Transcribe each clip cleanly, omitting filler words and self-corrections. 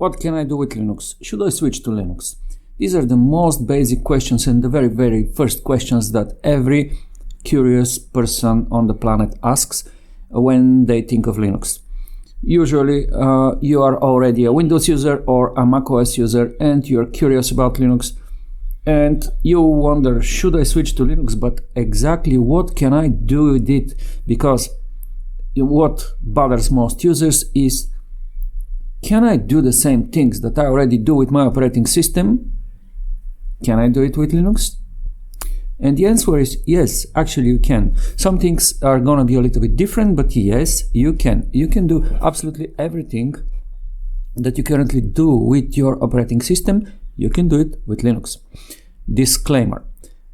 What can I do with Linux? Should I switch to Linux? These are the most basic questions and the very first questions that every curious person on the planet asks when they think of Linux. Usually you are already a Windows user or a macOS user and you're curious about Linux and you wonder, should I switch to Linux? But exactly what can I do with it? Because what bothers most users is, can I do the same things that I already do with my operating system? Can I do it with Linux? And the answer is yes, actually you can. Some things are gonna be a little bit different, but yes, you can. You can do absolutely everything that you currently do with your operating system. You can do it with Linux. Disclaimer.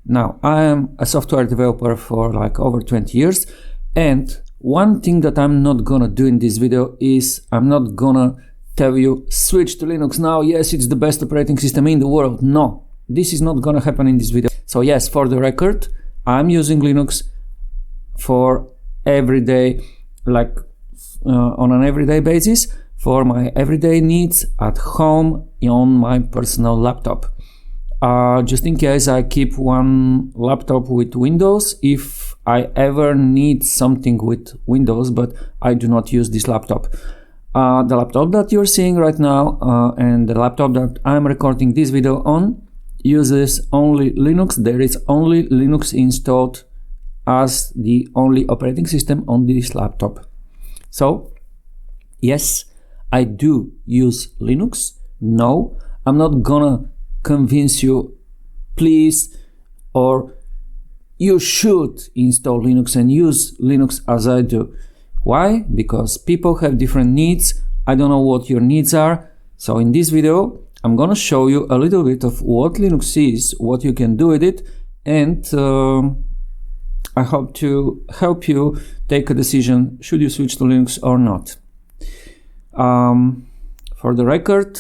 Now, I am a software developer for like over 20 years, and one thing that I'm not gonna do in this video is I'm not gonna tell you switch to Linux now. Yes, it's the best operating system in the world. No, this is not gonna happen in this video. So yes, for the record, I'm using Linux for everyday, like on an everyday basis, for my everyday needs at home on my personal laptop. Just in case, I keep one laptop with Windows if I ever need something with Windows, but I do not use this laptop. The laptop that you're seeing right now and the laptop that I'm recording this video on uses only Linux. There is only Linux installed as the only operating system on this laptop. So yes, I do use Linux. No, I'm not gonna convince you, please, or you should install Linux and use Linux as I do. Why? Because people have different needs. I don't know what your needs are. So in this video, I'm gonna show you a little bit of what Linux is, what you can do with it, and I hope to help you take a decision, should you switch to Linux or not. For the record,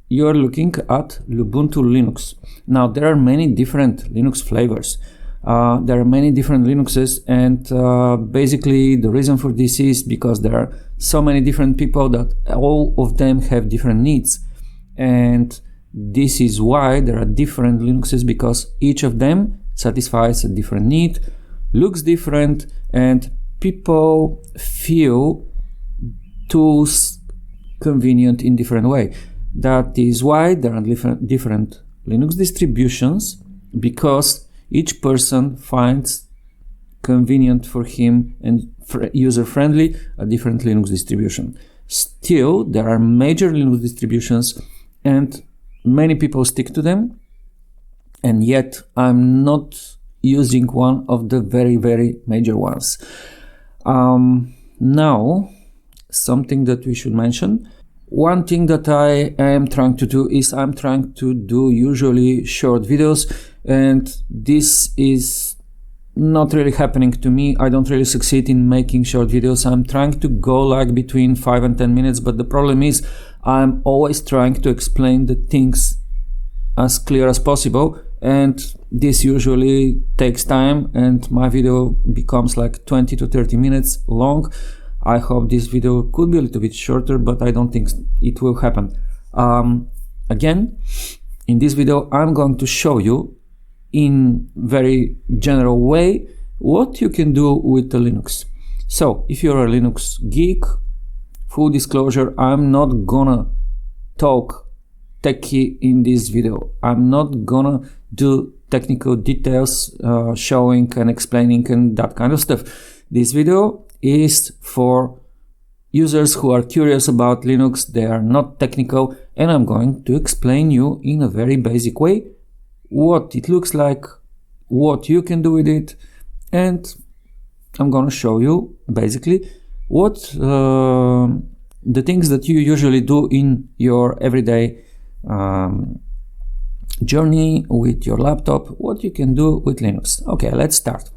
you're looking at Ubuntu Linux. Now, there are many different Linux flavors. There are many different Linuxes, and basically the reason for this is because there are so many different people that all of them have different needs. And this is why there are different Linuxes, because each of them satisfies a different need, looks different, and people feel tools convenient in different way. That is why there are different Linux distributions, because each person finds convenient for him and user-friendly a different Linux distribution. Still, there are major Linux distributions and many people stick to them, and yet I'm not using one of the very major ones. Now, something that we should mention. One thing that I am trying to do is I'm trying to do usually short videos, and this is not really happening to me. I don't really succeed in making short videos. I'm trying to go like between 5 and 10 minutes, but the problem is I'm always trying to explain the things as clear as possible, and this usually takes time, and my video becomes like 20 to 30 minutes long. I hope this video could be a little bit shorter, but I don't think it will happen. Again, in this video, I'm going to show you in very general way what you can do with the Linux. So if you're a Linux geek, full disclosure, I'm not gonna talk techie in this video. I'm not gonna do technical details, showing and explaining and that kind of stuff. This video is for users who are curious about Linux. They are not technical, and I'm going to explain you in a very basic way what it looks like, what you can do with it, and I'm going to show you basically what the things that you usually do in your everyday journey with your laptop, what you can do with Linux. Okay, let's start.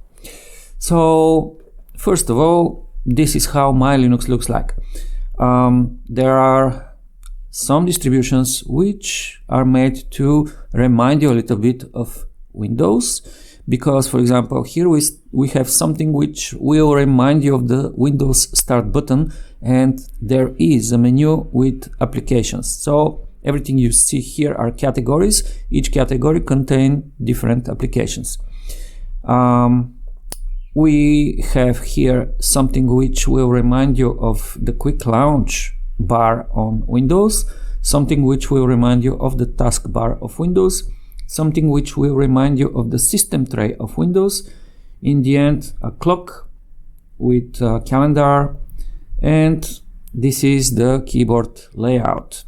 So first of all, this is how my Linux looks like. There are some distributions which are made to remind you a little bit of Windows, because, for example, here we have something which will remind you of the Windows Start button, and there is a menu with applications. So everything you see here are categories. Each category contains different applications. We have here something which will remind you of the quick launch bar on Windows, something which will remind you of the taskbar of Windows, something which will remind you of the system tray of Windows, in the end a clock with a calendar, and this is the keyboard layout.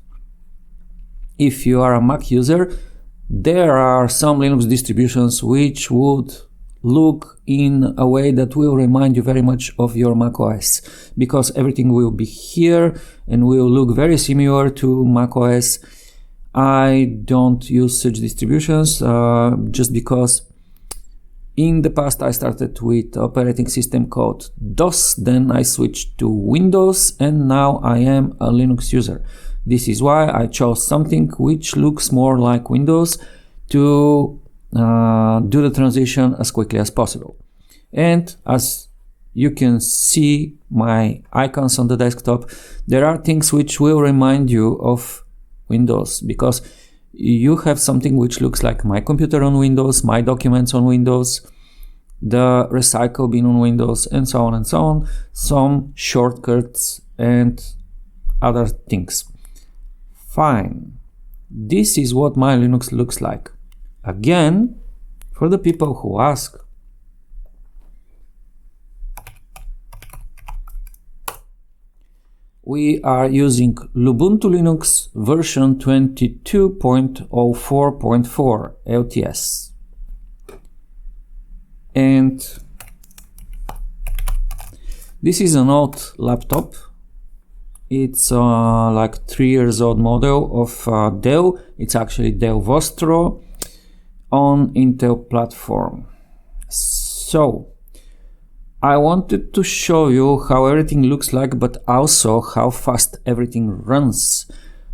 If you are a Mac user, there are some Linux distributions which would look in a way that will remind you very much of your Mac OS, because everything will be here and will look very similar to Mac OS. I don't use such distributions just because in the past I started with operating system called DOS, then I switched to Windows, and now I am a Linux user. This is why I chose something which looks more like Windows to do the transition as quickly as possible. And as you can see my icons on the desktop, there are things which will remind you of Windows, because you have something which looks like my computer on Windows, my documents on Windows, the recycle bin on Windows, and so on and so on, some shortcuts and other things. Fine. This is what my Linux looks like. Again, for the people who ask, we are using Ubuntu Linux version 22.04.4 LTS. And this is an old laptop. It's like 3 years old model of Dell. It's actually Dell Vostro on Intel platform. So I wanted to show you how everything looks like, but also how fast everything runs.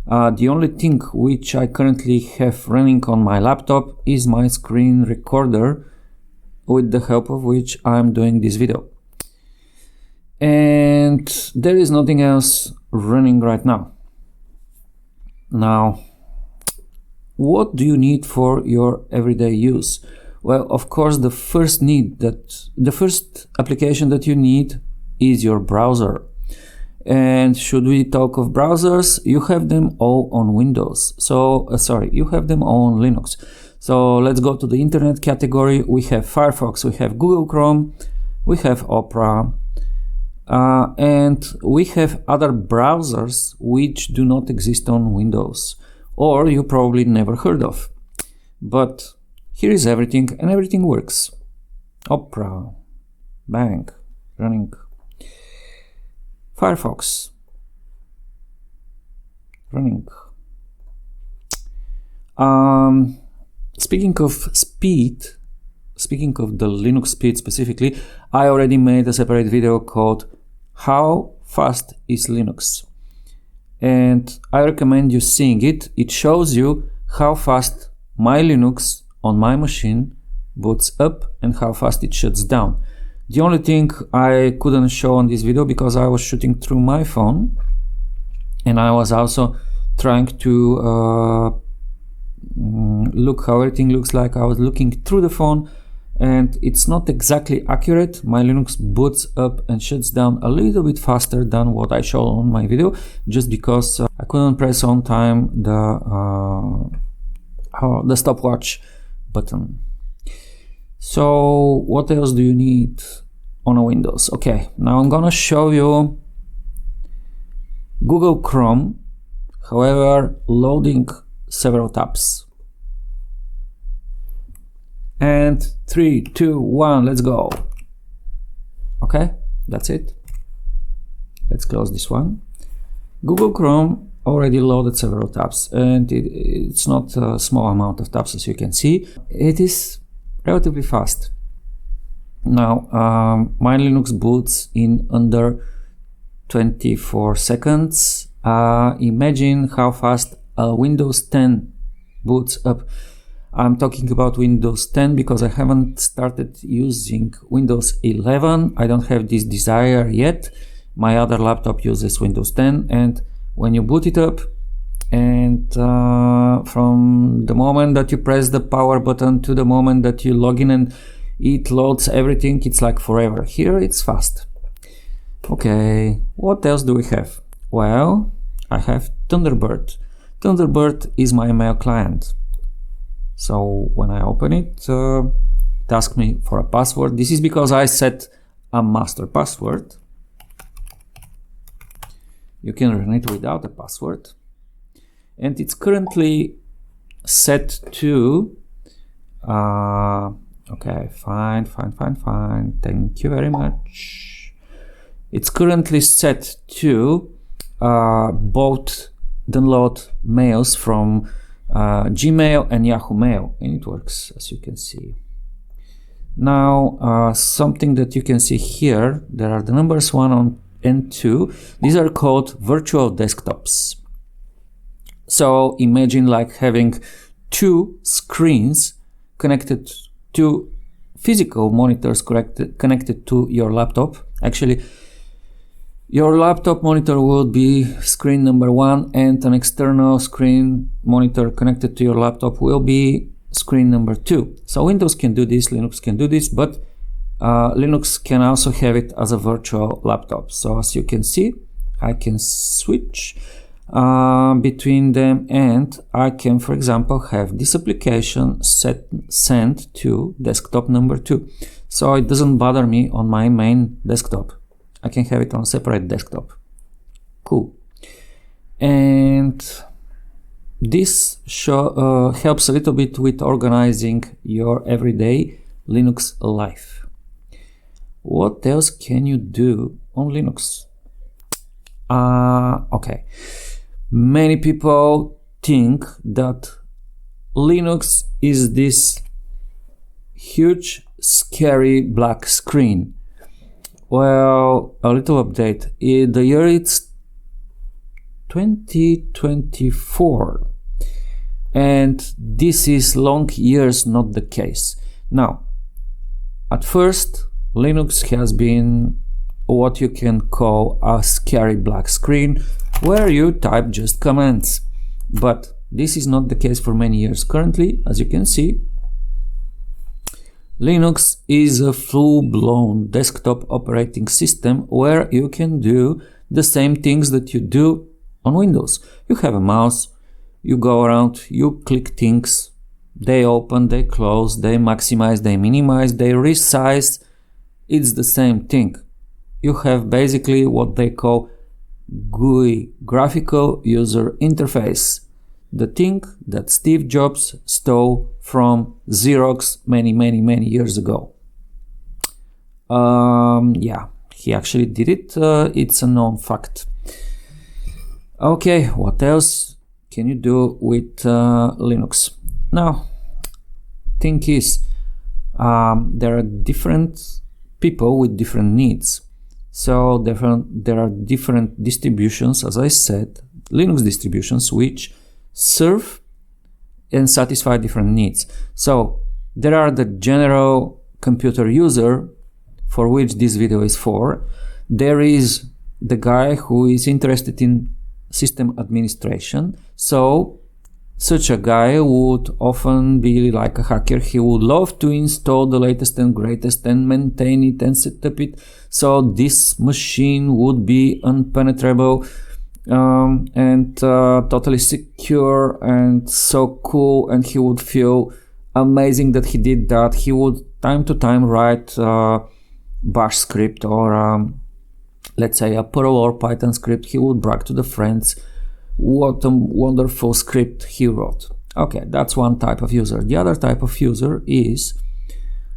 The only thing which I currently have running on my laptop is my screen recorder, with the help of which I'm doing this video. And there is nothing else running right now. Now, what do you need for your everyday use? Well, of course, the first application that you need is your browser. And should we talk of browsers, you have them all on Windows. You have them all on Linux. So let's go to the internet category. We have Firefox, we have Google Chrome, we have Opera, and we have other browsers which do not exist on Windows, or you probably never heard of. But here is everything, and everything works. Opera, bang, running. Firefox, running. Speaking of speed, speaking of the Linux speed specifically, I already made a separate video called How Fast is Linux? And I recommend you seeing it. It shows you how fast my Linux on my machine boots up and how fast it shuts down. The only thing I couldn't show on this video because I was shooting through my phone, and I was also trying to look how everything looks like. I was looking through the phone, and it's not exactly accurate. My Linux boots up and shuts down a little bit faster than what I showed on my video, just because I couldn't press on time the stopwatch button. So what else do you need on a Windows? Okay, now I'm gonna show you Google Chrome, however, loading several tabs. And 3, 2, 1, let's go. Okay, that's it. Let's close this one. Google Chrome already loaded several tabs, and it's not a small amount of tabs, as you can see. It is relatively fast. Now, my Linux boots in under 24 seconds. Imagine how fast a Windows 10 boots up. I'm talking about Windows 10 because I haven't started using Windows 11. I don't have this desire yet. My other laptop uses Windows 10, and when you boot it up, and from the moment that you press the power button to the moment that you log in and it loads everything, it's like forever. Here it's fast. Okay, what else do we have? Well, I have Thunderbird. Thunderbird is my email client. So when I open it, it asks me for a password. This is because I set a master password. You can run it without a password. And it's currently set to, okay, fine. Thank you very much. It's currently set to both download mails from Gmail and Yahoo Mail, and it works, as you can see. Now, something that you can see here, there are the numbers 1 and 2. These are called virtual desktops. So imagine like having 2 screens connected to physical monitors connected to your laptop. Actually, your laptop monitor will be screen number 1, and an external screen monitor connected to your laptop will be screen number 2. So Windows can do this, Linux can do this, but Linux can also have it as a virtual laptop. So as you can see, I can switch between them, and I can, for example, have this application sent to desktop number 2. So it doesn't bother me on my main desktop. I can have it on a separate desktop. Cool. And this helps a little bit with organizing your everyday Linux life. What else can you do on Linux? Okay. Many people think that Linux is this huge, scary black screen. Well, a little update. The year it's 2024, and this is long years not the case. Now, at first, Linux has been what you can call a scary black screen, where you type just commands. But this is not the case for many years. Currently, as you can see, Linux is a full-blown desktop operating system where you can do the same things that you do on Windows. You have a mouse, you go around, you click things, they open, they close, they maximize, they minimize, they resize. It's the same thing. You have basically what they call GUI, graphical user interface, the thing that Steve Jobs stole from Xerox many years ago. Yeah, he actually did it. It's a known fact. Okay, what else can you do with Linux? Now, thing is, there are different people with different needs. So there are different distributions, as I said, Linux distributions, which serve and satisfy different needs. So there are the general computer user, for which this video is for. There is the guy who is interested in system administration. So such a guy would often be like a hacker. He would love to install the latest and greatest and maintain it and set up it, so this machine would be unpenetrable and totally secure and so cool, and he would feel amazing that he did that. He would time to time write bash script or let's say a Perl or Python script. He would brag to the friends what a wonderful script he wrote. Okay, that's one type of user. The other type of user is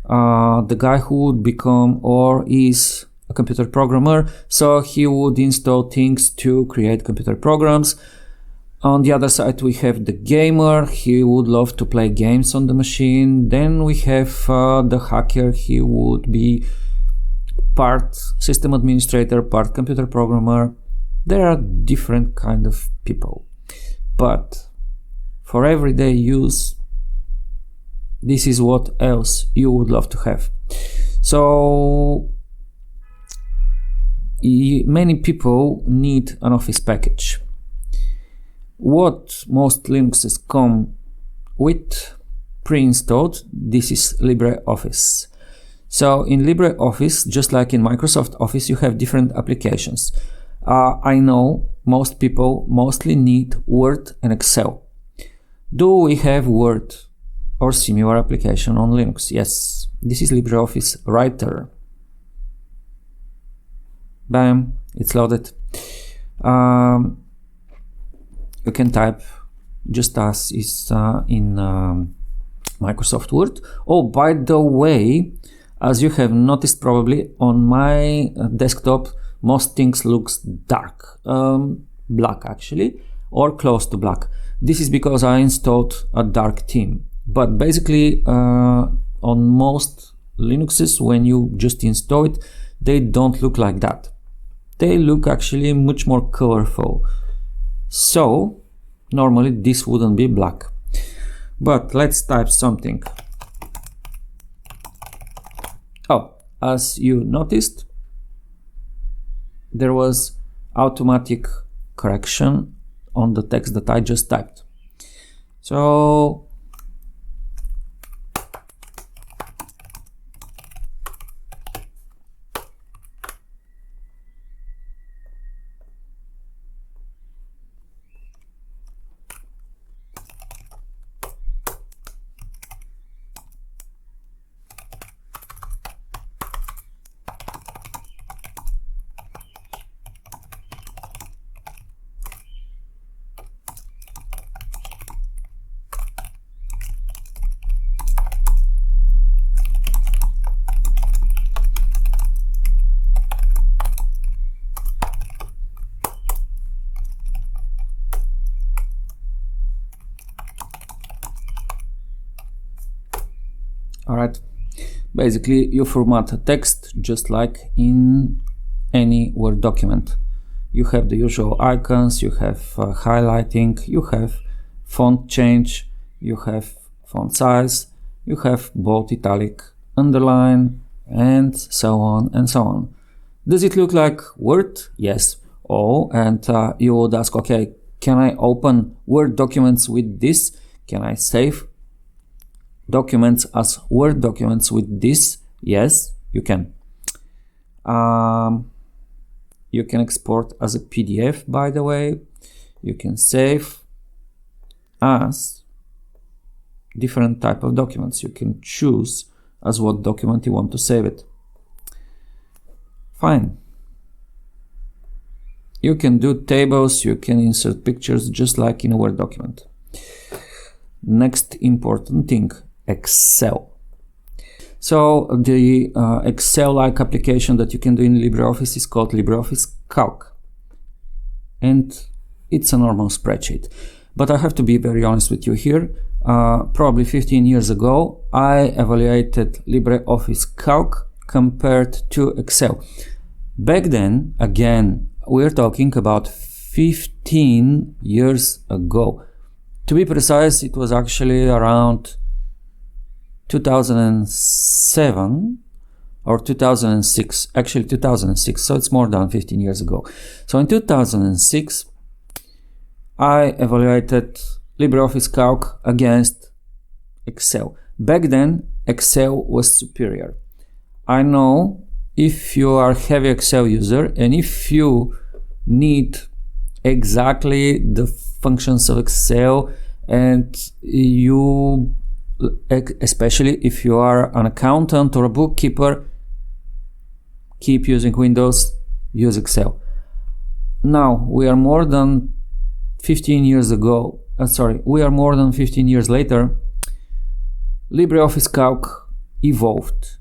the guy who would become or is a computer programmer, so he would install things to create computer programs. On the other side, we have the gamer. He would love to play games on the machine. Then we have the hacker. He would be part system administrator, part computer programmer. There are different kind of people, but for everyday use, this is what else you would love to have. So many people need an Office package. What most Linuxes come with pre-installed, this is LibreOffice. So in LibreOffice, just like in Microsoft Office, you have different applications. I know most people mostly need Word and Excel. Do we have Word or similar application on Linux? Yes, this is LibreOffice Writer. Bam, it's loaded. You can type just as is in Microsoft Word. Oh, by the way, as you have noticed probably, on my desktop most things looks dark, black actually, or close to black. This is because I installed a dark theme. But basically on most Linuxes, when you just install it, they don't look like that. They look actually much more colorful. So normally this wouldn't be black. But let's type something. Oh, as you noticed, there was automatic correction on the text that I just typed. So alright, basically you format a text just like in any Word document. You have the usual icons, you have highlighting, you have font change, you have font size, you have bold, italic, underline, and so on and so on. Does it look like Word? Yes. Oh, and you would ask, okay, can I open Word documents with this? Can I save documents as Word documents with this? Yes, you can. You can export as a PDF, by the way. You can save as different type of documents. You can choose as what document you want to save it. Fine. You can do tables, you can insert pictures just like in a Word document. Next important thing, Excel. So the Excel-like application that you can do in LibreOffice is called LibreOffice Calc. And it's a normal spreadsheet. But I have to be very honest with you here. Probably 15 years ago, I evaluated LibreOffice Calc compared to Excel. Back then, again, we're talking about 15 years ago. To be precise, it was actually around 2007 or 2006, actually 2006, so it's more than 15 years ago. So in 2006, I evaluated LibreOffice Calc against Excel. Back then, Excel was superior. I know if you are a heavy Excel user and if you need exactly the functions of Excel, and you, especially if you are an accountant or a bookkeeper, keep using Windows, use Excel. Now we are more than 15 years ago, we are more than 15 years later. LibreOffice Calc evolved.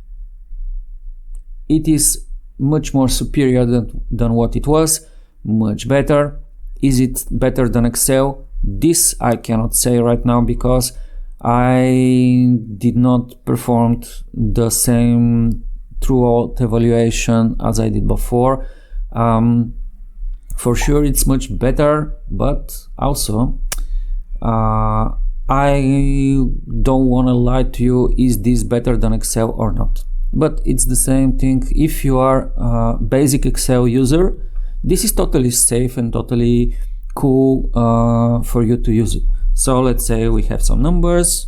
It is much more superior than what it was, much better. Is it better than Excel? This I cannot say right now because I did not perform the same throughout evaluation as I did before. For sure it's much better, but also I don't want to lie to you, is this better than Excel or not? But it's the same thing. If you are a basic Excel user, this is totally safe and totally cool for you to use it. So let's say we have some numbers.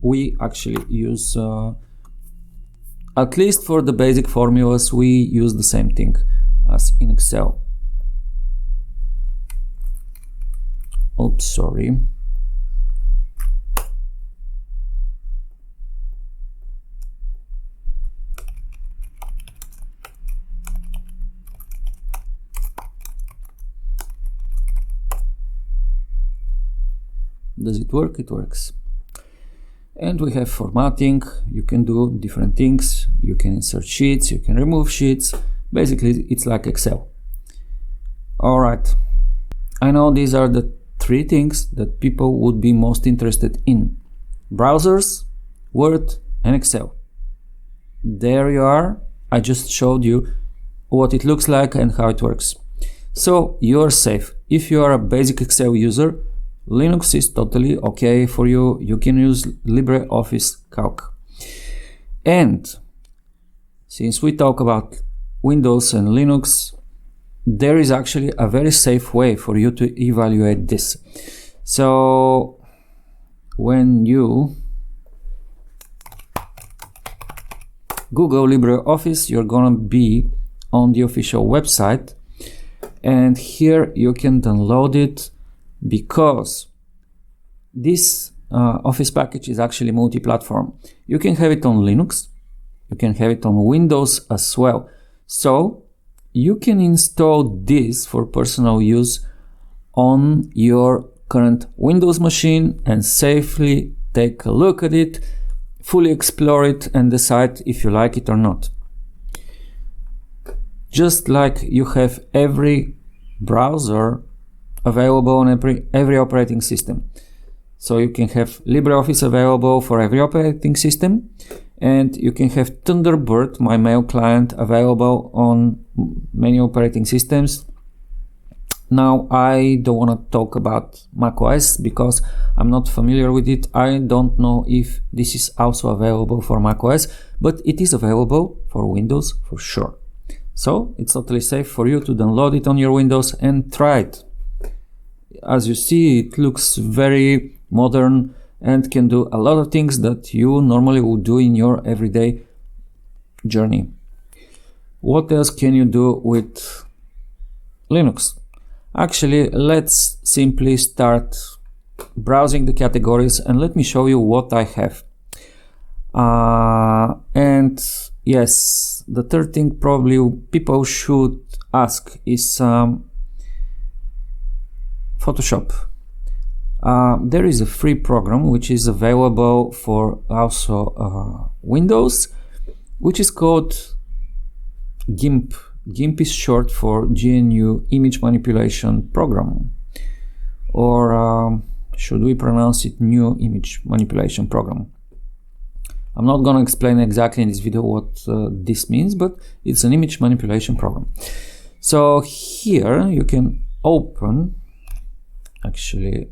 We actually use, at least for the basic formulas, we use the same thing as in Excel. Oops, sorry. Does it work? It works. And we have formatting. You can do different things. You can insert sheets, you can remove sheets. Basically, it's like Excel. All right. I know these are the three things that people would be most interested in: browsers, Word, and Excel. There you are. I just showed you what it looks like and how it works. So you're safe. If you are a basic Excel user, Linux is totally okay for you. You can use LibreOffice Calc. And since we talk about Windows and Linux, there is actually a very safe way for you to evaluate this. So when you Google LibreOffice, you're gonna be on the official website, and here you can download it, because this Office package is actually multi-platform. You can have it on Linux, you can have it on Windows as well. So you can install this for personal use on your current Windows machine and safely take a look at it, fully explore it, and decide if you like it or not. Just like you have every browser available on every operating system. So you can have LibreOffice available for every operating system, and you can have Thunderbird, my mail client, available on many operating systems. Now, I don't want to talk about macOS because I'm not familiar with it. I don't know if this is also available for macOS, but it is available for Windows for sure. So it's totally safe for you to download it on your Windows and try it. As you see, it looks very modern and can do a lot of things that you normally would do in your everyday journey. What else can you do with Linux? Actually, let's simply start browsing the categories, and let me show you what I have. And yes, the third thing probably people should ask is Photoshop. There is a free program which is available for also Windows, which is called GIMP. GIMP is short for GNU Image Manipulation Program, or should we pronounce it New Image Manipulation Program? I'm not going to explain exactly in this video what this means, but it's an image manipulation program. So here you can open, actually,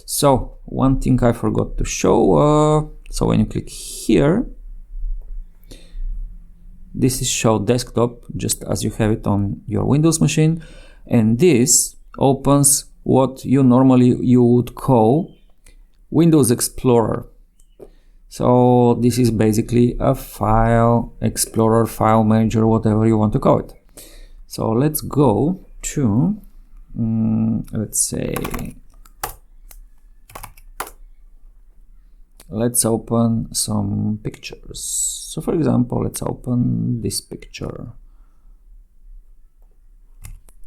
so one thing I forgot to show. So when you click here, this is show desktop, just as you have it on your Windows machine, and this opens what you would call Windows Explorer. So this is basically a file explorer, file manager, whatever you want to call it. So let's go to, let's say, let's open some pictures. So for example, let's open this picture.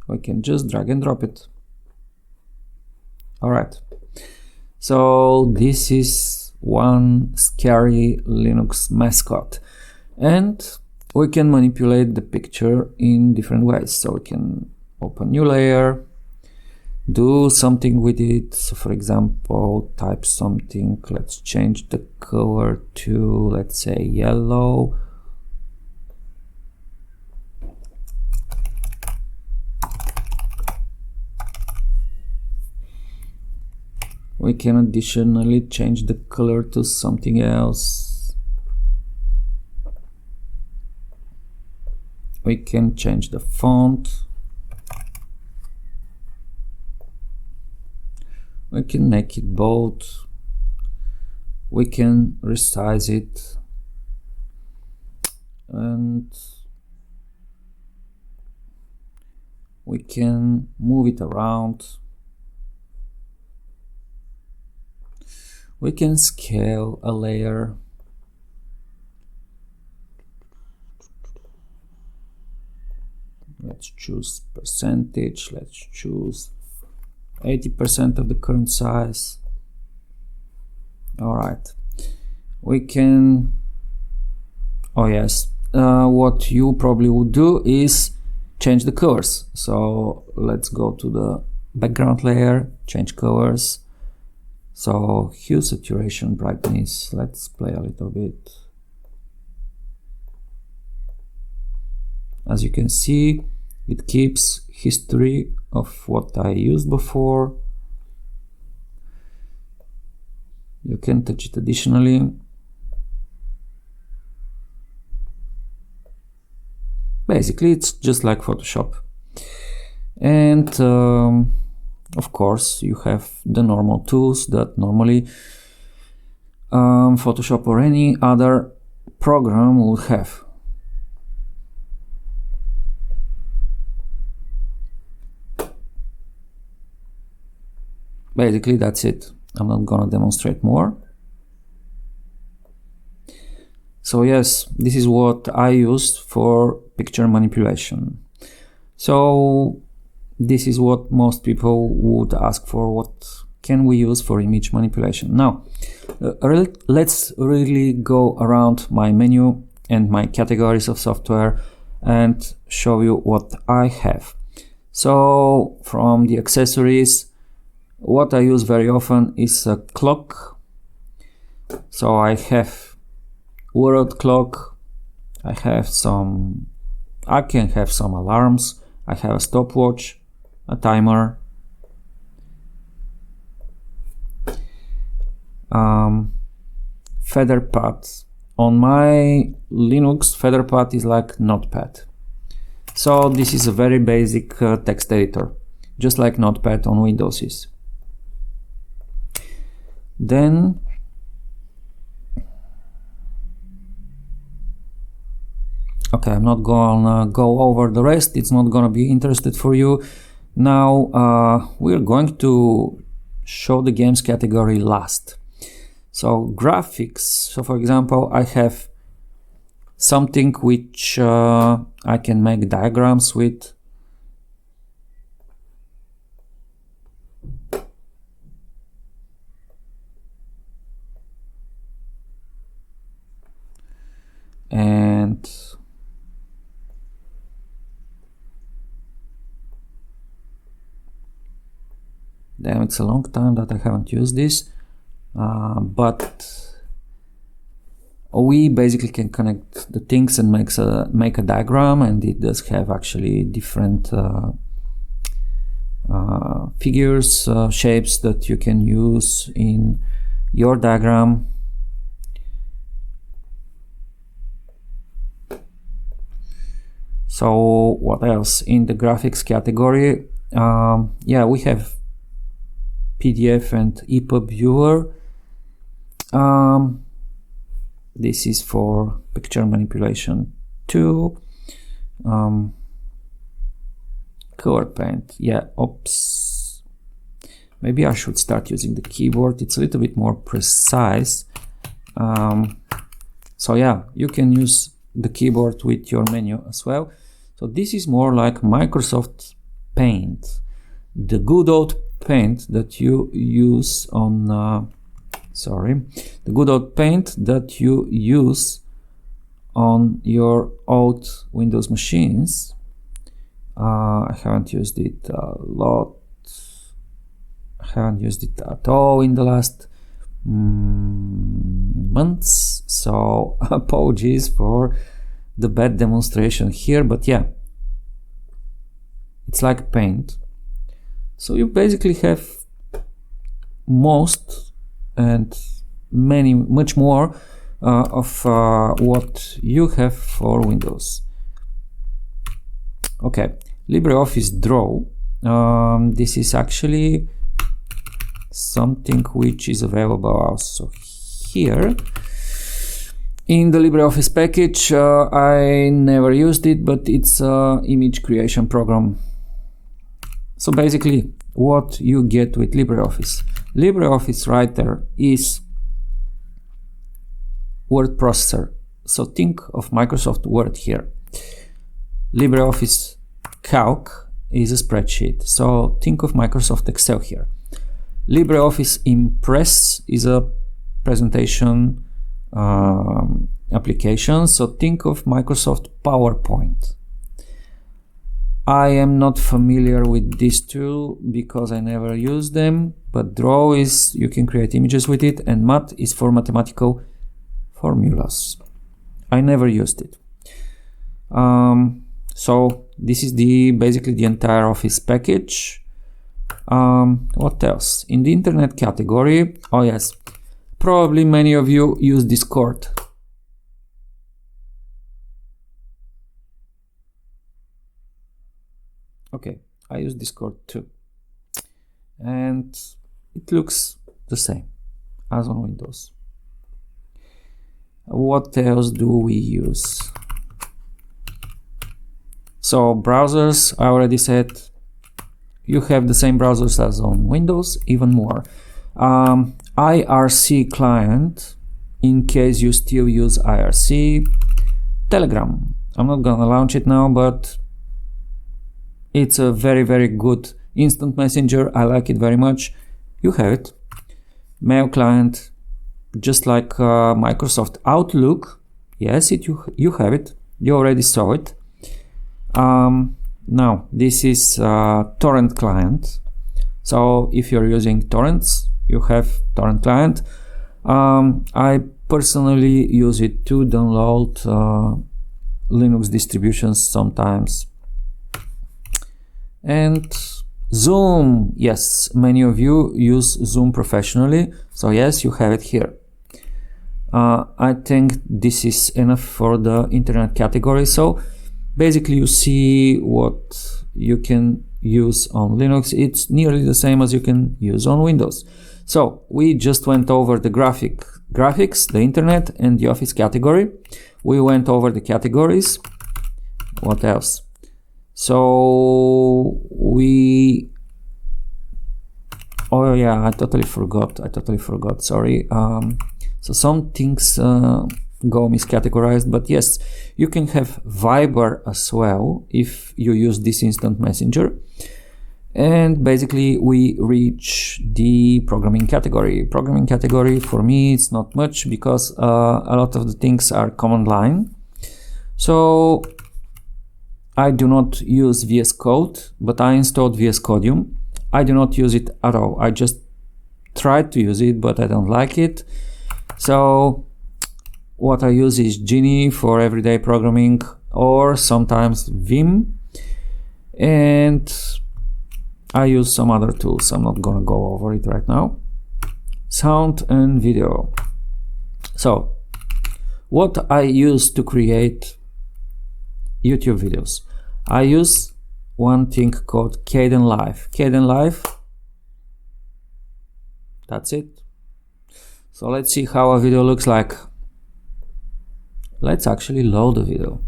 We can just drag and drop it. All right. So this is one scary Linux mascot, and we can manipulate the picture in different ways. So we can open new layer, do something with it. So for example, type something. Let's change the color to, let's say, yellow. We can additionally change the color to something else. We can change the font. We can make it bold. We can resize it. And we can move it around. We can scale a layer. Let's choose percentage. Let's choose 80% of the current size. All right. We can, oh yes, what you probably would do is change the colors. So let's go to the background layer, change colors. So hue, saturation, brightness, let's play a little bit. As you can see, it keeps history of what I used before. You can touch it additionally. Basically, it's just like Photoshop. And of course, you have the normal tools that normally Photoshop or any other program will have. Basically, that's it. I'm not gonna demonstrate more. So yes, this is what I used for picture manipulation. So this is what most people would ask for. What can we use for image manipulation? Now, let's really go around my menu and my categories of software and show you what I have. So from the accessories, what I use very often is a clock. So I have world clock. I can have some alarms. I have a stopwatch, a timer, featherpad. On my Linux, featherpad is like Notepad. So this is a very basic text editor, just like Notepad on Windows is. Then okay, I'm not gonna go over the rest. It's not gonna be interested for you. Now we're going to show the games category last. So graphics. So for example, I have something which I can make diagrams with. And damn, it's a long time that I haven't used this, but we basically can connect the things and make a diagram, and it does have actually different figures, shapes that you can use in your diagram. So what else in the graphics category? Yeah, we have PDF and EPUB viewer. This is for picture manipulation too. Color paint. Yeah, oops. Maybe I should start using the keyboard. It's a little bit more precise. So yeah, you can use the keyboard with your menu as well. So this is more like Microsoft Paint, the good old Paint that you use on the good old Paint that you use on your old Windows machines. I haven't used it a lot. I haven't used it at all in the last months, so apologies for the bad demonstration here, but yeah, it's like Paint. So you basically have most and much more of what you have for Windows. Okay, LibreOffice Draw. This is actually something which is available also here in the LibreOffice package. I never used it, but it's an image creation program. So basically, what you get with LibreOffice. LibreOffice Writer is Wordprocessor. So think of Microsoft Word here. LibreOffice Calc is a spreadsheet. So think of Microsoft Excel here. LibreOffice Impress is a presentation application. So think of Microsoft PowerPoint. I am not familiar with these two because I never use them, but Draw is, you can create images with it, and Mat is for mathematical formulas. I never used it. So this is basically the entire Office package. What else? In the internet category, oh yes, probably many of you use Discord. Okay, I use Discord too, and it looks the same as on Windows. What else do we use? So browsers, I already said, you have the same browsers as on Windows, even more. IRC client, in case you still use IRC. Telegram, I'm not gonna launch it now, but it's a very, very good instant messenger. I like it very much. You have it. Mail client, just like Microsoft Outlook. Yes, you have it. You already saw it. Now, this is torrent client. So if you're using torrents, you have torrent client. I personally use it to download Linux distributions sometimes. And Zoom, yes, many of you use Zoom professionally, so yes, you have it here. I think this is enough for the internet category. So basically you see what you can use on Linux. It's nearly the same as you can use on Windows. So we just went over the graphics, the internet, and the Office category. We went over the categories. What else? So oh yeah, I totally forgot, sorry. So some things go miscategorized, but yes, you can have Viber as well if you use this instant messenger. And basically we reach the programming category. Programming category for me it's not much because a lot of the things are command line. So I do not use VS Code, but I installed VS Codium. I do not use it at all. I just tried to use it, but I don't like it. So what I use is Genie for everyday programming, or sometimes Vim, and I use some other tools. I'm not gonna go over it right now. Sound and video. So what I use to create YouTube videos, I use one thing called Kdenlive. Kdenlive, that's it. So let's see how a video looks like. Let's actually load the video.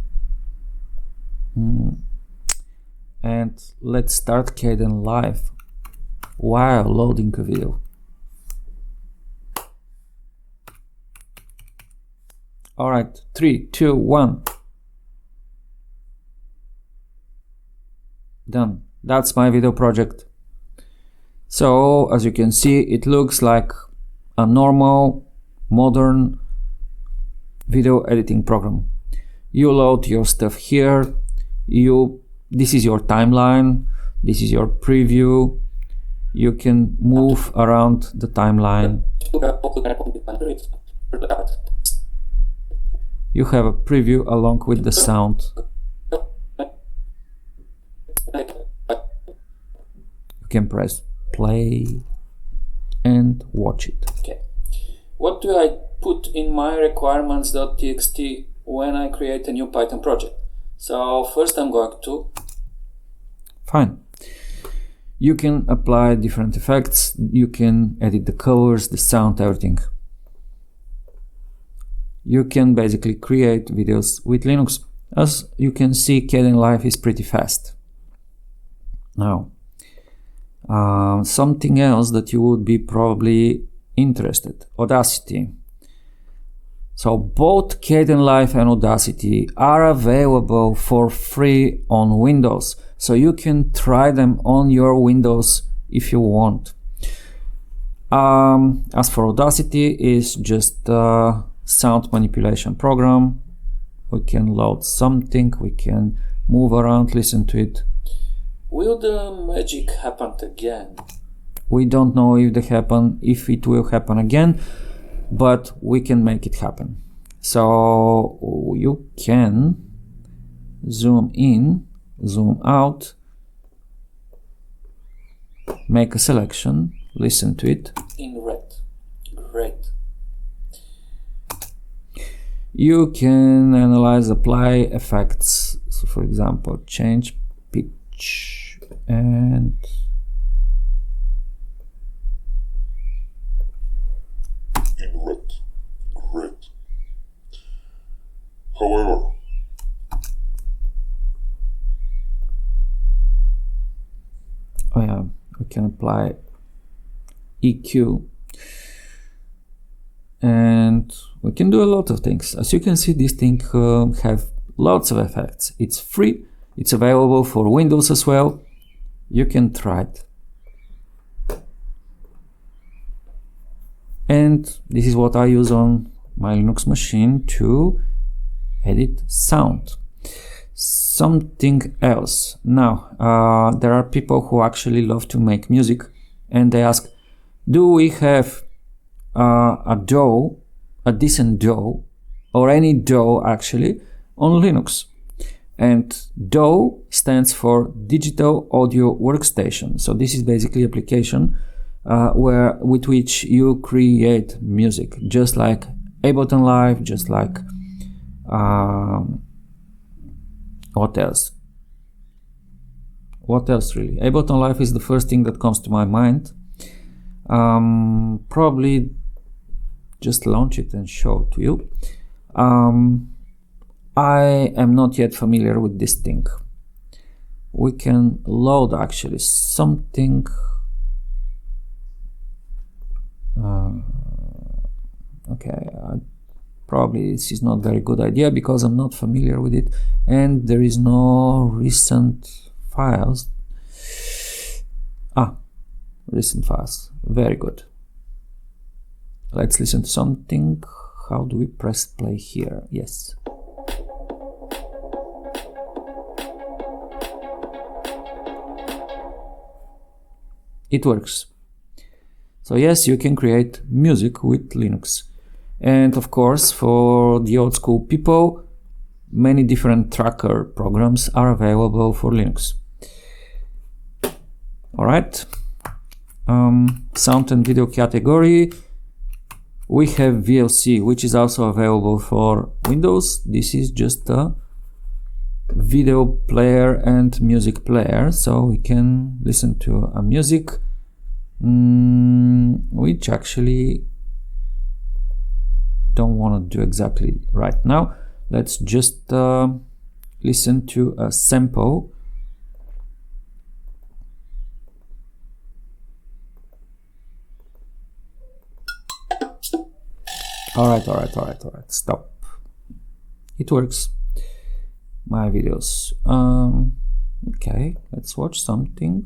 And let's start Kdenlive while loading a video. Alright, 3, 2, 1. Done. That's my video project. So as you can see, it looks like a normal modern video editing program. You load your stuff here. This is your timeline. This is your preview. You can move around the timeline. You have a preview along with the sound. You can press play and and watch it. Okay. What do I put in my requirements.txt when I create a new Python project? So first I'm going to... Fine. You can apply different effects. You can edit the colors, the sound, everything. You can basically create videos with Linux. As you can see, Kdenlive is pretty fast. Now, something else that you would be probably interested, Audacity. So both Kdenlive and Audacity are available for free on Windows. So you can try them on your Windows if you want. As for Audacity, it's just a sound manipulation program. We can load something, we can move around, listen to it. Will the magic happen again? We don't know if it will happen again, but we can make it happen. So you can zoom in, zoom out, make a selection, listen to it. In red. Great. You can analyze, apply effects. So for example, change pitch and in red. Great. However, oh yeah, we can apply EQ and we can do a lot of things. As you can see, this thing have lots of effects. It's free, it's available for Windows as well. You can try it. And this is what I use on my Linux machine to edit sound. Something else. Now, there are people who actually love to make music and they ask, do we have a DAW, a decent DAW, or any DAW actually, on Linux? And DAW stands for Digital Audio Workstation. So this is basically application with which you create music, just like Ableton Live, just like what else? What else really? Ableton Live is the first thing that comes to my mind. Probably just launch it and show it to you. I am not yet familiar with this thing. We can load actually something. Okay, probably this is not a very good idea because I'm not familiar with it and there is no recent files. Recent files, very good. Let's listen to something. How do we press play here? Yes. It works. So yes, you can create music with Linux. And of course, for the old school people, many different tracker programs are available for Linux. All right. Sound and video category. We have VLC, which is also available for Windows. This is just a video player and music player, so we can listen to a music, which actually don't want to do exactly right now. Let's just listen to a sample. All right, stop. It works. My videos. Okay, let's watch something.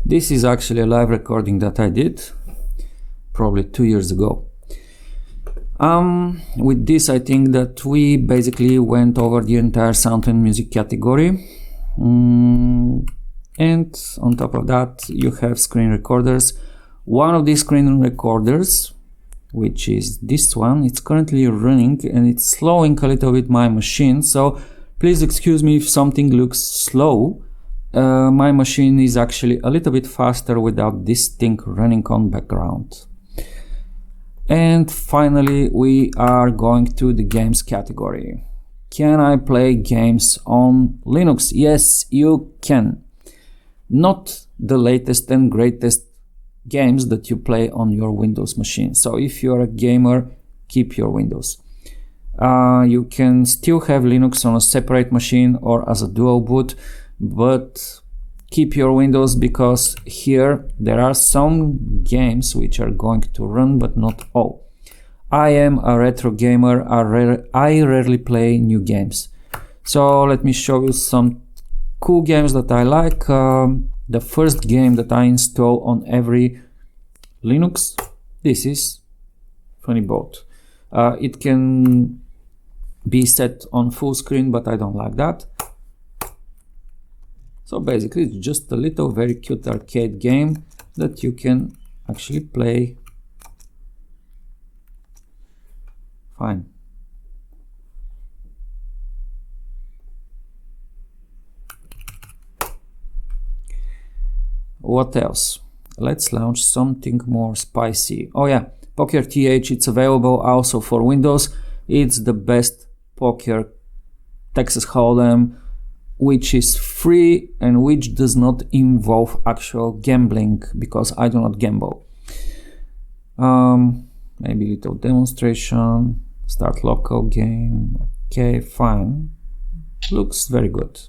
This is actually a live recording that I did probably 2 years ago. With this, I think that we basically went over the entire sound and music category. And on top of that, you have screen recorders. One of these screen recorders, which is this one, it's currently running and it's slowing a little bit my machine. So please excuse me if something looks slow. My machine is actually a little bit faster without this thing running on background. And finally, we are going to the games category. Can I play games on Linux? Yes, you can. Not the latest and greatest games that you play on your Windows machine. So if you're a gamer, keep your Windows. You can still have Linux on a separate machine or as a dual boot, but keep your Windows, because here there are some games which are going to run, but not all. I am a retro gamer. I rarely play new games. So let me show you some cool games that I like. The first game that I install on every Linux, this is Funny Boat. It can be set on full screen, but I don't like that. So basically it's just a little very cute arcade game that you can actually play fine. What else? Let's launch something more spicy. Oh yeah, Poker TH, it's available also for Windows. It's the best poker Texas Hold'em, which is free and which does not involve actual gambling, because I do not gamble. Maybe little demonstration, start local game. Okay, fine. Looks very good.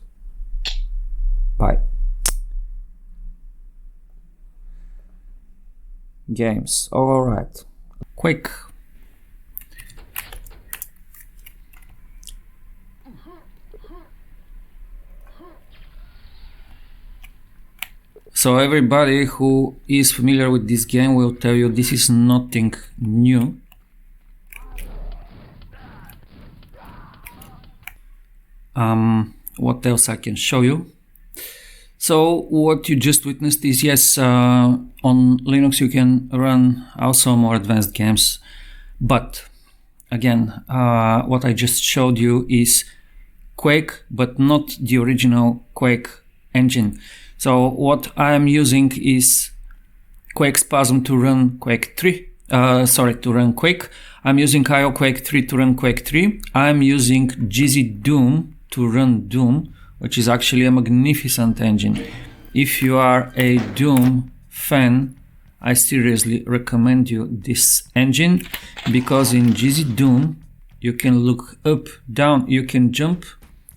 Bye. Games. All right. Quake. So everybody who is familiar with this game will tell you this is nothing new. What else I can show you? So what you just witnessed is, yes, on Linux you can run also more advanced games, but again, what I just showed you is Quake, but not the original Quake engine. So what I am using is Quake Spasm to run Quake 3. To run Quake. I'm using IO Quake 3 to run Quake 3. I'm using GZ Doom to run Doom, which is actually a magnificent engine. If you are a Doom fan, I seriously recommend you this engine, because in GZ Doom you can look up, down, you can jump,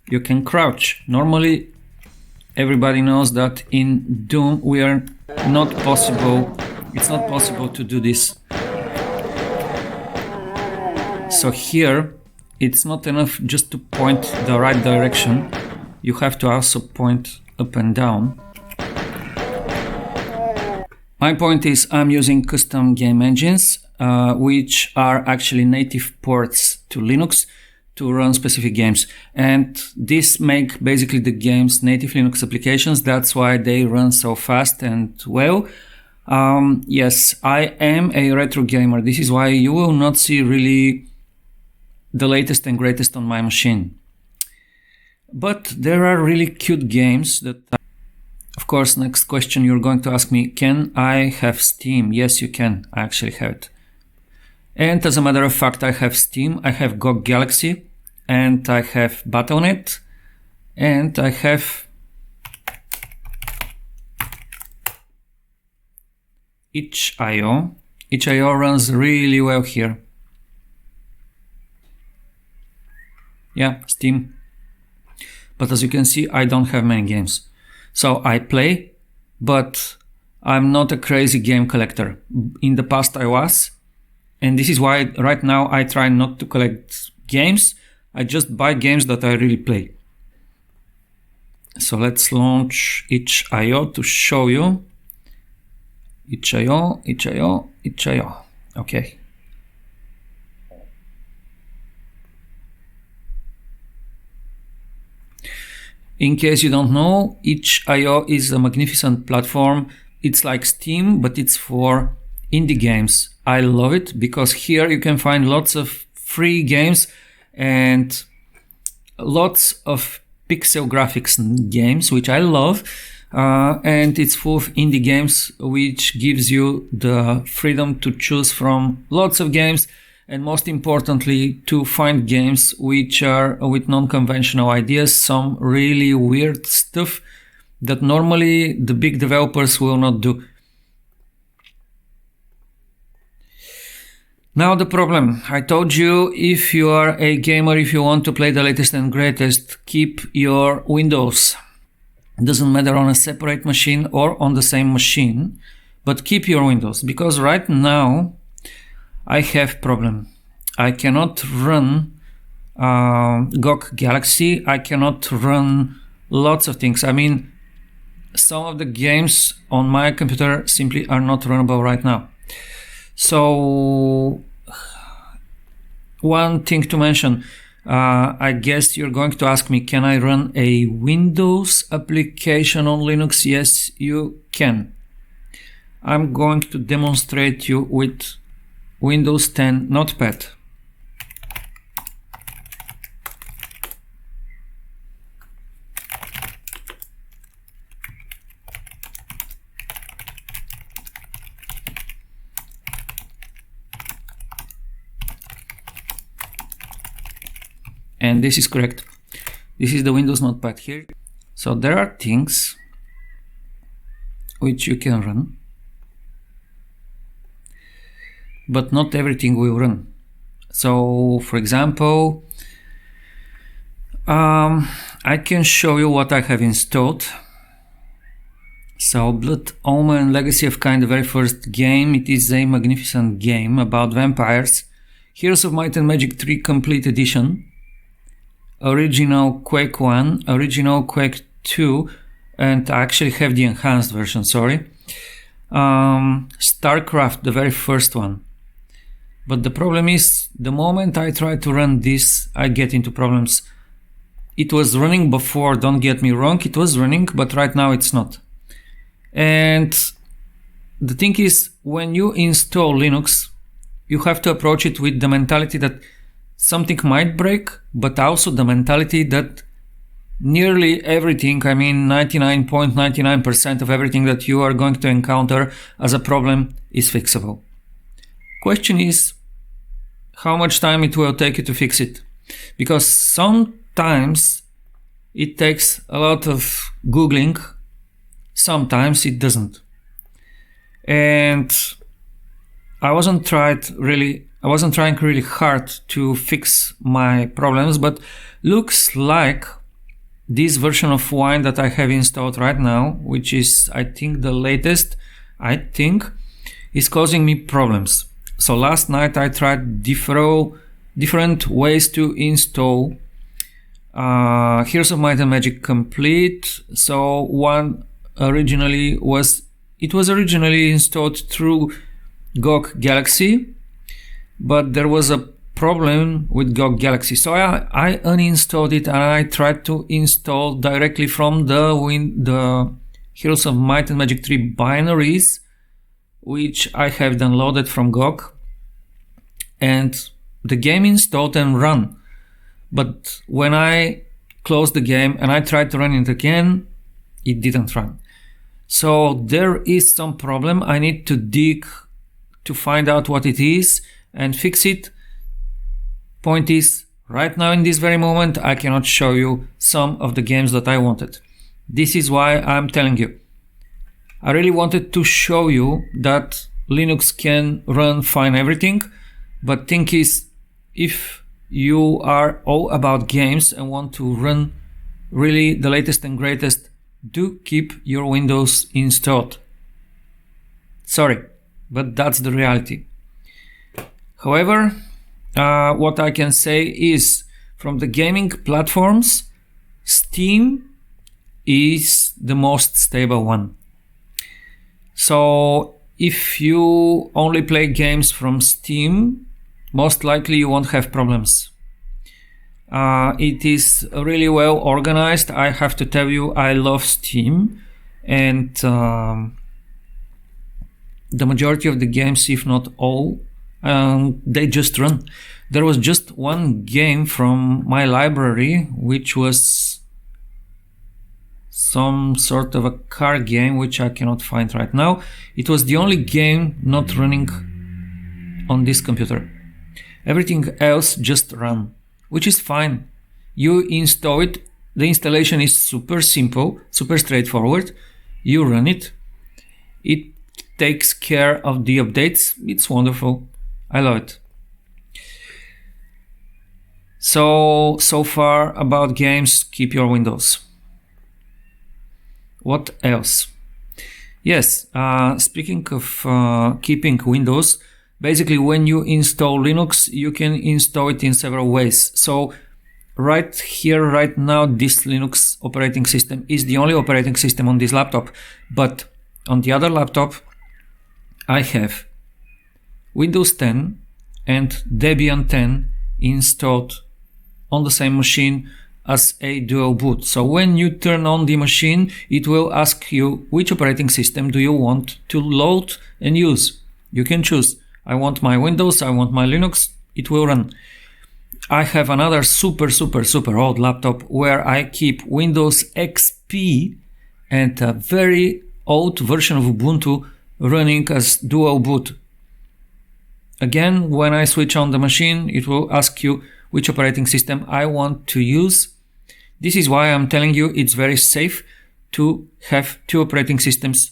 you can crouch. Normally everybody knows that in Doom it's not possible to do this. So here it's not enough just to point the right direction, you have to also point up and down. My point is, I'm using custom game engines, which are actually native ports to Linux to run specific games, and this make basically the games native Linux applications. That's why they run so fast and well. Yes, I am a retro gamer. This is why you will not see really the latest and greatest on my machine. But there are really cute games that, of course, next question you're going to ask me, can I have Steam? Yes, you can. I actually have it. And as a matter of fact, I have Steam, I have GOG Galaxy, and I have Battle.net, and I have itch.io. itch.io runs really well here. Yeah, Steam. But as you can see, I don't have many games. So I play, but I'm not a crazy game collector. In the past I was, and this is why right now I try not to collect games. I just buy games that I really play. So let's launch itch.io to show you. itch.io. Okay. In case you don't know, itch.io is a magnificent platform. It's like Steam, but it's for indie games. I love it because here you can find lots of free games and lots of pixel graphics games, which I love. And it's full of indie games, which gives you the freedom to choose from lots of games, and most importantly, to find games which are with non-conventional ideas, some really weird stuff that normally the big developers will not do. Now the problem. I told you, if you are a gamer, if you want to play the latest and greatest, keep your Windows. It doesn't matter on a separate machine or on the same machine, but keep your Windows, because right now I have problem. I cannot run GOG Galaxy. I cannot run lots of things. I mean, some of the games on my computer simply are not runnable right now. So one thing to mention, I guess you're going to ask me, can I run a Windows application on Linux? Yes, you can. I'm going to demonstrate you with Windows 10 Notepad. And this is correct. This is the Windows Notepad here. So there are things which you can run, but not everything will run. So for example, I can show you what I have installed. So Blood Omen Legacy of Kain, the very first game. It is a magnificent game about vampires. Heroes of Might and Magic 3 Complete Edition. Original Quake 1, original Quake 2, and I actually have the enhanced version, sorry. StarCraft, the very first one. But the problem is, the moment I try to run this, I get into problems. It was running before, don't get me wrong, it was running, but right now it's not. And the thing is, when you install Linux, you have to approach it with the mentality that something might break, but also the mentality that nearly everything, I mean 99.99% of everything that you are going to encounter as a problem is fixable. Question is, how much time it will take you to fix it? Because sometimes it takes a lot of Googling, sometimes it doesn't. And I wasn't trying really hard to fix my problems, but looks like this version of Wine that I have installed right now, which is I think the latest, is causing me problems. So last night I tried different ways to install Heroes of Might and Magic Complete. So one was originally installed through GOG Galaxy, but there was a problem with GOG Galaxy, so I uninstalled it and I tried to install directly from the Heroes of Might and Magic 3 binaries, which I have downloaded from GOG, and the game installed and run. But when I closed the game and I tried to run it again, it didn't run. So there is some problem. I need to dig to find out what it is and fix it. Point is, right now in this very moment, I cannot show you some of the games that I wanted. This is why I'm telling you. I really wanted to show you that Linux can run fine everything, but thing is, if you are all about games and want to run really the latest and greatest, do keep your Windows installed. Sorry, but that's the reality. However, what I can say is, from the gaming platforms, Steam is the most stable one. So if you only play games from Steam, most likely you won't have problems. It is really well organized. I have to tell you, I love Steam, and the majority of the games, if not all, they just run. There was just one game from my library, which was some sort of a car game, which I cannot find right now. It was the only game not running on this computer. Everything else just ran, which is fine. You install it. The installation is super simple, super straightforward. You run it. It takes care of the updates. It's wonderful. I love it. So far about games, keep your Windows. What else? Yes, speaking of keeping Windows, basically when you install Linux, you can install it in several ways. So right here, right now, this Linux operating system is the only operating system on this laptop. But on the other laptop, I have Windows 10 and Debian 10 installed on the same machine as a dual boot. So when you turn on the machine, it will ask you which operating system do you want to load and use. You can choose. I want my Windows, I want my Linux, it will run. I have another super old laptop where I keep Windows XP and a very old version of Ubuntu running as dual boot. Again, when I switch on the machine, it will ask you which operating system I want to use. This is why I'm telling you it's very safe to have two operating systems,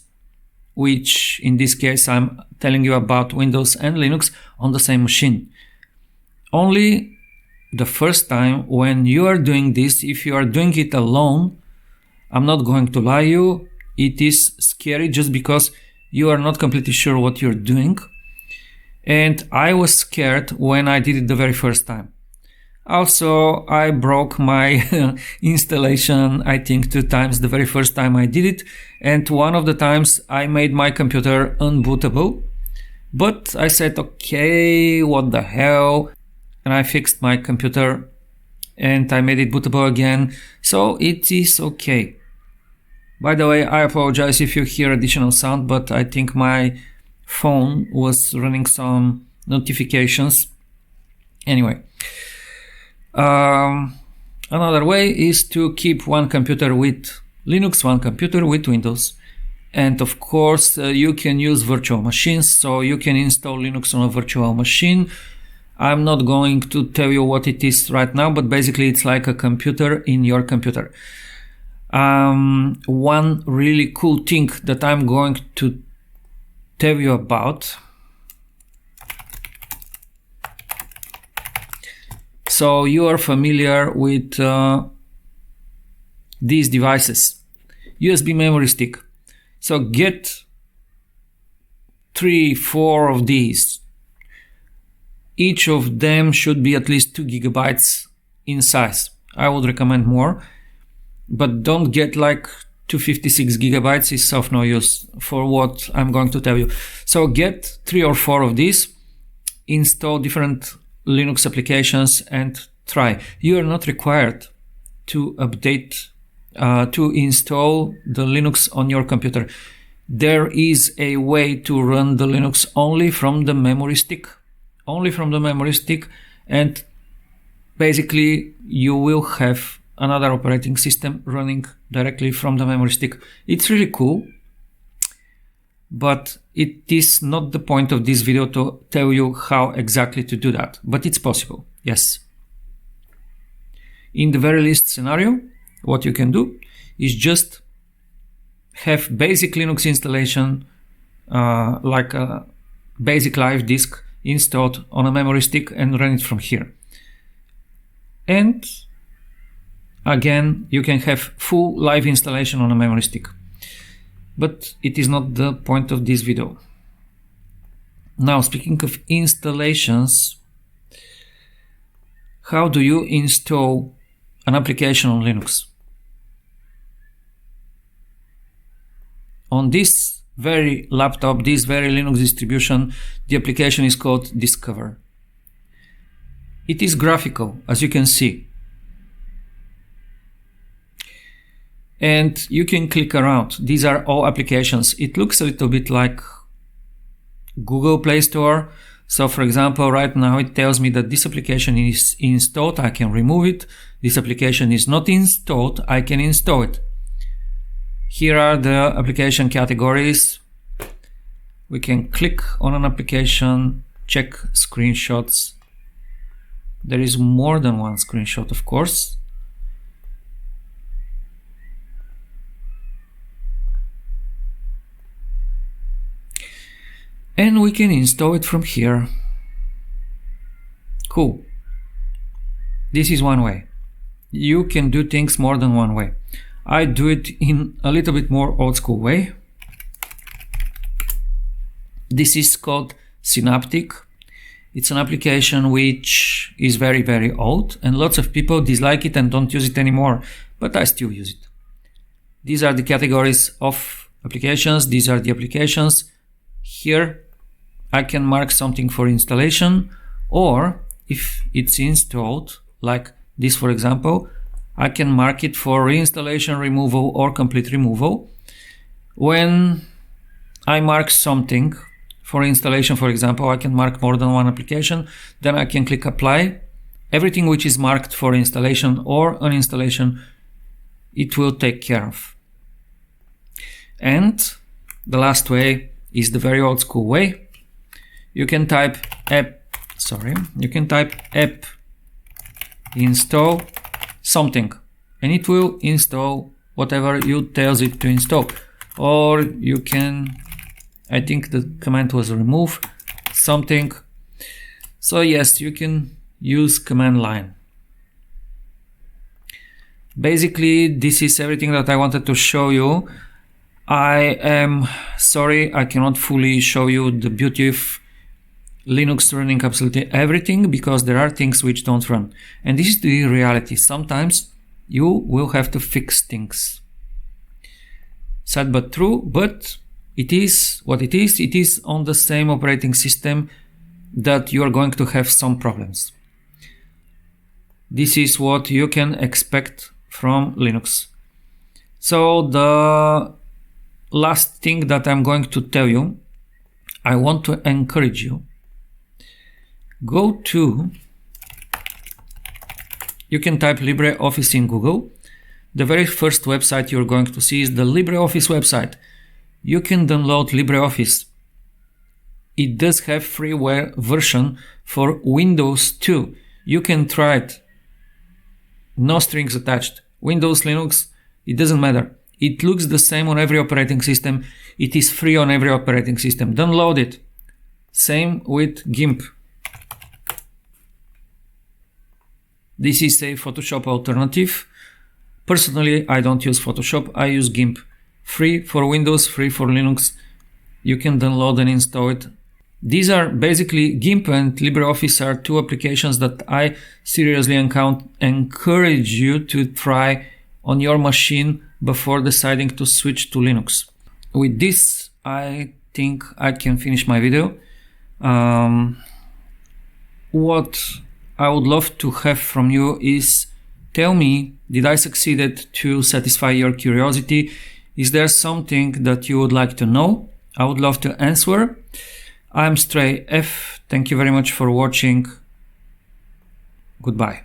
which in this case I'm telling you about Windows and Linux on the same machine. Only the first time when you are doing this, if you are doing it alone, I'm not going to lie you, it is scary just because you are not completely sure what you're doing. And I was scared when I did it the very first time. Also, I broke my installation, I think 2 times the very first time I did it, and one of the times I made my computer unbootable. But I said, okay, what the hell, and I fixed my computer and I made it bootable again, so it is okay. By the way, I apologize if you hear additional sound, but I think my phone was running some notifications. Anyway. Another way is to keep one computer with Linux, one computer with Windows. And of course, you can use virtual machines, so you can install Linux on a virtual machine. I'm not going to tell you what it is right now, but basically it's like a computer in your computer. One really cool thing that I'm going to tell you about. So you are familiar with these devices, USB memory stick. So get 3-4 of these. Each of them should be at least 2 gigabytes in size. I would recommend more, but don't get like 256 gigabytes, is of no use for what I'm going to tell you. So get 3 or 4 of these, install different Linux applications and try. You are not required to update, to install the Linux on your computer. There is a way to run the Linux only from the memory stick. Only from the memory stick, and basically you will have another operating system running directly from the memory stick. It's really cool, but it is not the point of this video to tell you how exactly to do that, but it's possible, yes. In the very least scenario, what you can do is just have basic Linux installation, like a basic live disk installed on a memory stick and run it from here. And again, you can have full live installation on a memory stick. But it is not the point of this video. Now, speaking of installations, how do you install an application on Linux? On this very laptop, this very Linux distribution, the application is called Discover. It is graphical, as you can see. and you can click around. These are all applications. It looks a little bit like Google Play Store. So for example, right now it tells me that this application is installed. I can remove it. This application is not installed. I can install it. Here are the application categories. We can click on an application, check screenshots. There is more than one screenshot, of course. And we can install it from here. Cool. This is one way. You can do things more than one way. I do it in a little bit more old school way. This is called Synaptic. It's an application which is very, very old, and lots of people dislike it and don't use it anymore, but I still use it. These are the categories of applications. These are the applications. Here I can mark something for installation, or if it's installed, like this for example, I can mark it for reinstallation, removal, or complete removal. When I mark something for installation, for example, I can mark more than one application, then I can click apply. Everything which is marked for installation or uninstallation, it will take care of. And the last way is the very old school way. You can type app install something, and it will install whatever you tells it to install. Or you can, I think the command was remove something. So yes, you can use command line. Basically, this is everything that I wanted to show you. I am sorry I cannot fully show you the beauty of Linux running absolutely everything, because there are things which don't run. And this is the reality. Sometimes you will have to fix things. Sad but true, but it is what it is. It is on the same operating system that you are going to have some problems. This is what you can expect from Linux. So the last thing that I'm going to tell you, I want to encourage you. Go to, you can type LibreOffice in Google. The very first website you're going to see is the LibreOffice website. You can download LibreOffice. It does have freeware version for Windows too. You can try it. No strings attached. Windows, Linux, it doesn't matter. It looks the same on every operating system. It is free on every operating system. Download it. Same with GIMP. This is a Photoshop alternative. Personally, I don't use Photoshop. I use GIMP. Free for Windows, free for Linux. You can download and install it. These are basically GIMP and LibreOffice are two applications that I seriously encourage you to try on your machine before deciding to switch to Linux. With this, I think I can finish my video. What I would love to have from you is, tell me, did I succeed to satisfy your curiosity? Is there something that you would like to know? I would love to answer. I'm Stray F. Thank you very much for watching. Goodbye.